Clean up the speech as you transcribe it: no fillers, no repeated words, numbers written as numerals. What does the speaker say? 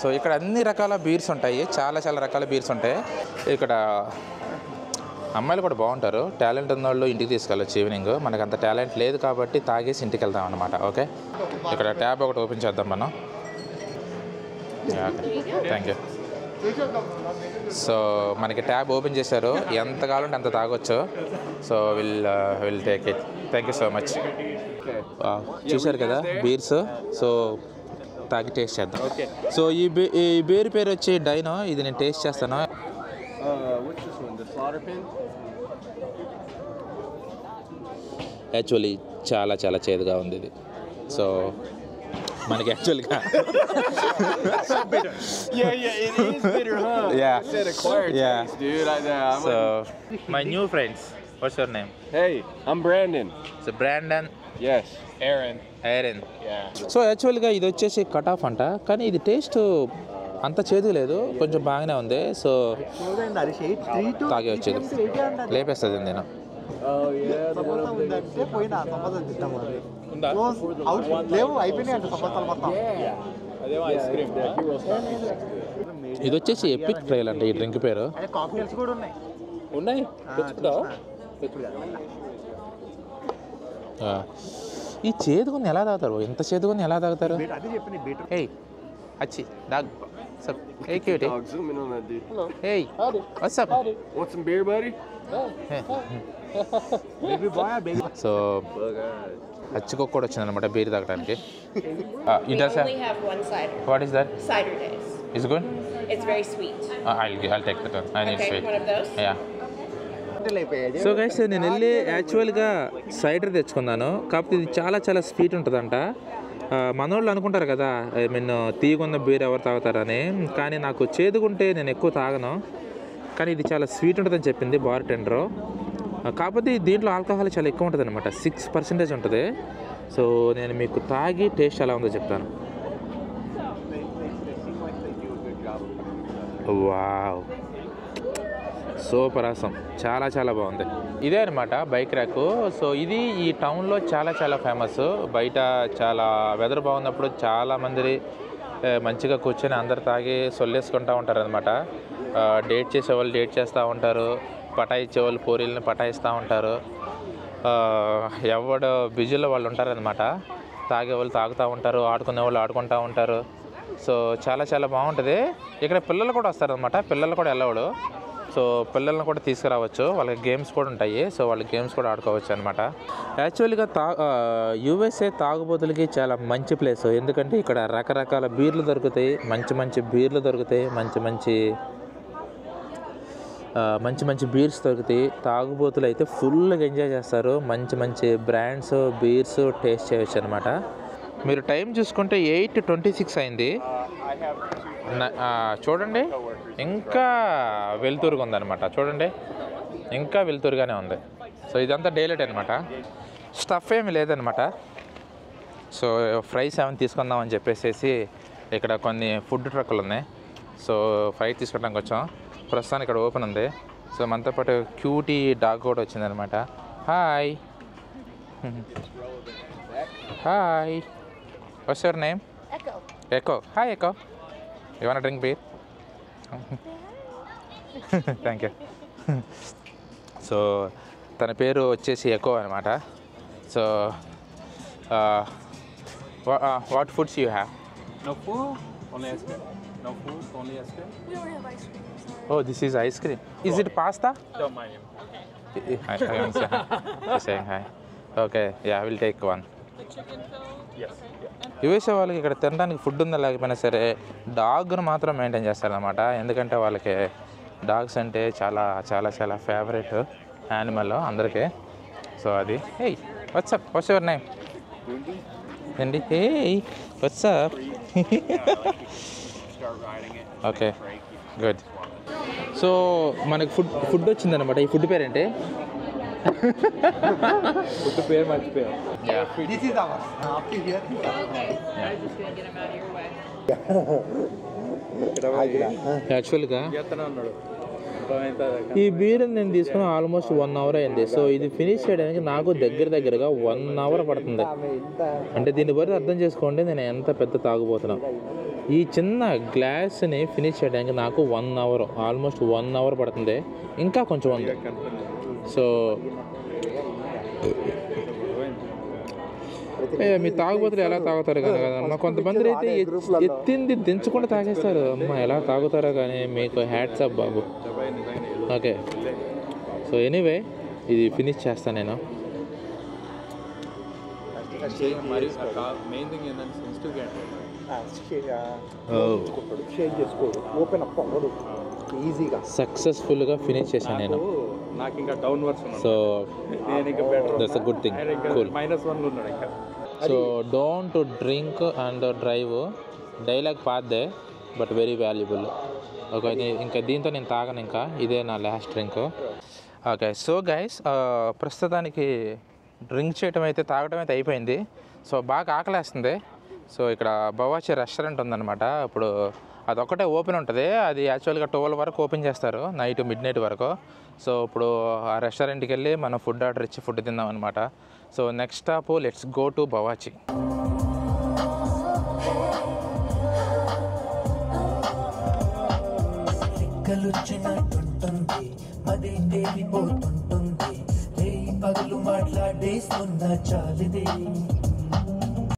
So ఇక్కడ అన్ని రకాల బీర్స్ ఉంటాయి, చాలా చాలా రకాల బీర్స్ ఉంటాయి. ఇక్కడ అమ్మాయిలు కూడా బాగుంటారు, టాలెంట్ ఉన్న వాళ్ళు ఇంటికి తీసుకెళ్ళచ్చు ఈవినింగ్. మనకు అంత టాలెంట్ లేదు కాబట్టి తాగేసి ఇంటికి వెళ్దాం అనమాట. ఓకే, ఇక్కడ ట్యాబ్ ఒకటి ఓపెన్ చేద్దాం మనం. Thank you. సో మనకి ట్యాబ్ ఓపెన్ చేశారు, ఎంత కావాలంటే అంత తాగొచ్చు. So will take it. Thank you so much. చూశారు కదా బీర్స్, సో తాగి టేస్ట్ చేద్దాం. సో ఈ బీర్ పేరు వచ్చి డైనో. ఇది నేను టేస్ట్ చేస్తాను. యాక్చువల్లీ చాలా చాలా చేదుగా ఉంది ఇది. సో మనకి యాక్చువల్గా so my new friends, watts your name? Hey, I'm Brandon. So Brandon. Yes. Aaron. Yeah. So యాక్చువల్గా ఇది వచ్చేసి కట్ ఆఫ్ అంట, కానీ ఇది టేస్ట్ అంత చేదు లేదు, కొంచెం బాగానే ఉంది. సో తాగే వచ్చేది లేపేస్తుంది నేను. ఇది వచ్చేసి ఎపిక్ ట్రైల్ అంట ఈ డ్రింక్ పేరు. ఉన్నాయి. ఈ చేదుకొని ఎలా తాగుతారు? ఇంత చేదుకొని ఎలా తాగుతారు? ఏయ్ అచ్చి dog. Hey cutie. Dog, zoom in on that dude. Hello. Hey. What's up? Want some beer, buddy? Baby boy or baby? So అచ్చుకోక కూడా వచ్చిందనమాట బీర్ తాగడానికి. We only have one cider. What is that? Cider days. Is it good? It's very sweet. I'll take that one. I need Okay, sweet. one of those? Yeah. So guys నేను వెళ్ళి యాక్చువల్గా cider తెచ్చుకున్నాను, కాకపోతే ఇది చాలా చాలా sweet ఉంటుందంట. మనోళ్ళు అనుకుంటారు కదా, ఐ మీన్ తీగున్న బీర్ ఎవరు తాగుతారని, కానీ నాకు చేదుకుంటే నేను ఎక్కువ తాగను, కానీ ఇది చాలా స్వీట్ ఉంటుందని చెప్పింది బార్ టెండరు. కాకపోతే దీంట్లో ఆల్కహాల్ చాలా ఎక్కువ ఉంటుంది అనమాట, 6% ఉంటుంది. సో నేను మీకు తాగి టేస్ట్ ఎలా ఉందో చెప్తాను. వావ్, సూపర్ ఆసం, చాలా చాలా బాగుంది. ఇదే అనమాట బైక్ ర్యాక్. సో ఇది ఈ టౌన్లో చాలా చాలా ఫేమస్. బయట చాలా వెదర్ బాగున్నప్పుడు చాలామంది మంచిగా కూర్చొని అందరు తాగి సొల్లేసుకుంటూ ఉంటారు అనమాట. డేట్ చేసేవాళ్ళు డేట్ చేస్తూ ఉంటారు, పటాయిచ్చేవాళ్ళు పూరీలను పటాయిస్తూ ఉంటారు. ఎవడు బిజీలో వాళ్ళు ఉంటారనమాట. తాగేవాళ్ళు తాగుతూ ఉంటారు, ఆడుకునే వాళ్ళు ఆడుకుంటూ ఉంటారు. సో చాలా చాలా బాగుంటుంది. ఇక్కడ పిల్లలు కూడా వస్తారనమాట, పిల్లలు కూడా వెళ్ళవాడు. సో పిల్లల్ని కూడా తీసుకురావచ్చు, వాళ్ళకి గేమ్స్ కూడా ఉంటాయి. సో వాళ్ళ గేమ్స్ కూడా ఆడుకోవచ్చు అనమాట. యాక్చువల్గా యూఎస్ఏ తాగుబోతులకి చాలా మంచి ప్లేస్, ఎందుకంటే ఇక్కడ రకరకాల బీర్లు దొరుకుతాయి, మంచి మంచి బీర్లు దొరుకుతాయి, మంచి మంచి బీర్స్ దొరుకుతాయి. తాగుబోతులు అయితే ఫుల్గా ఎంజాయ్ చేస్తారు, మంచి మంచి బ్రాండ్స్ బీర్స్ టేస్ట్ చేయవచ్చు అనమాట. మీరు టైం చూసుకుంటే 8:26 అయింది. చూడండి ఇంకా వెలుతురుగా ఉందన్నమాట. చూడండి ఇంకా వెలుతురుగానే ఉంది. సో ఇదంతా డైలైట్ అనమాట, స్టఫ్ ఏమి లేదనమాట. సో ఫ్రైస్ ఏమైనా తీసుకుందామని చెప్పేసి ఇక్కడ కొన్ని ఫుడ్ ట్రక్కులు ఉన్నాయి. సో ఫ్రై తీసుకోవడానికి వచ్చాం. ప్రస్తుతానికి ఇక్కడ ఓపెన్ ఉంది. సో మనతో పాటు క్యూటీ డాగ్ కూడా వచ్చిందనమాట. Hi hi, watts your name? Echo. Hi echo, you want drink beer? Thank you. So తన పేరు వచ్చేసి ఎకో అనమాట. So what foods you have? No food, only ice cream. No food, only ice cream. We don't have ice cream. Sorry. Oh, this is ice cream. Is it pasta? Don't mind him. Hi, saying hi. Okay, yeah, I will take one. The chicken fillet. Yes. USA వాళ్ళకి ఇక్కడ తినడానికి food ఉందా లేకపోయినా సరే డాగ్ను మాత్రం maintain చేస్తారనమాట. ఎందుకంటే వాళ్ళకి డాగ్స్ అంటే చాలా చాలా చాలా ఫేవరెట్ యానిమల్ అందరికీ. సో అది. Hey what's up, what's your name? అండి. Hey what's up. Okay good. So మనకి ఫుడ్ వచ్చిందనమాట. ఈ ఫుడ్ పేరేంటి? Put the beer, my beer. Yeah. This is ours. Up to here. Okay. I was just gonna get him out of your way. యాక్చువల్గా ఈ beer నేను తీసుకుని almost 1 hour అయింది. So ఇది ఫినిష్ చేయడానికి నాకు దగ్గరగా 1 అవర్ పడుతుంది. అంటే దీన్ని బట్టి అర్థం చేసుకోండి నేను ఎంత పెద్ద తాగుపోతున్నా. ఈ చిన్న గ్లాస్ని ఫినిష్ చేయడానికి నాకు 1 అవర్, ఆల్మోస్ట్ 1 అవర్ పడుతుంది. ఇంకా కొంచెం ఉంది. సో మీ తాగుబోతులు ఎలా తాగుతారు కదా, కొంతమంది అయితే ఎత్తింది దించకుండా తాగేస్తారు. అమ్మ ఎలా తాగుతారో కానీ మీకు హ్యాట్స్ అప్ బాబు. ఓకే, సో ఎనీవే ఇది ఫినిష్ చేస్తాను నేను. మెయిన్ థింగ్ ఏంటంటే సెన్సిటివ్గా షేక్ చేసుకోడు, ఓపెన్ అప్ అవ్వడు ఈజీగా. సక్సెస్ఫుల్గా ఫినిష్ చేశాను నేను. నాకు ఇంకా డౌన్ వర్స్ so that's a good thing. Cool. -1 ఉన్నాడు ఇంకా. So don't drink and drive dialogue పాదే బట్ వెరీ వాల్యుబుల్. ఓకే, ఇంకా దీంతో నేను తాగను, ఇంకా ఇదే నా last drink. Okay, so guys ప్రస్తుతానికి డ్రింక్ చేయటం అయితే తాగడం అయితే అయిపోయింది. సో బాగా ఆకలేస్తుంది. సో ఇక్కడ బవాచి రెస్టారెంట్ ఉందన్నమాట. ఇప్పుడు అదొక్కటే ఓపెన్ ఉంటుంది. అది యాక్చువల్గా 12 వరకు ఓపెన్ చేస్తారు, నైట్ మిడ్ వరకు. సో ఇప్పుడు ఆ రెస్టారెంట్కి వెళ్ళి మనం ఫుడ్ ఆర్డర్ ఇచ్చి ఫుడ్ తిందాం అనమాట. So next stop let's go to Bawarchi. పగలు మాట్లాడేస్తున్న చాలిదే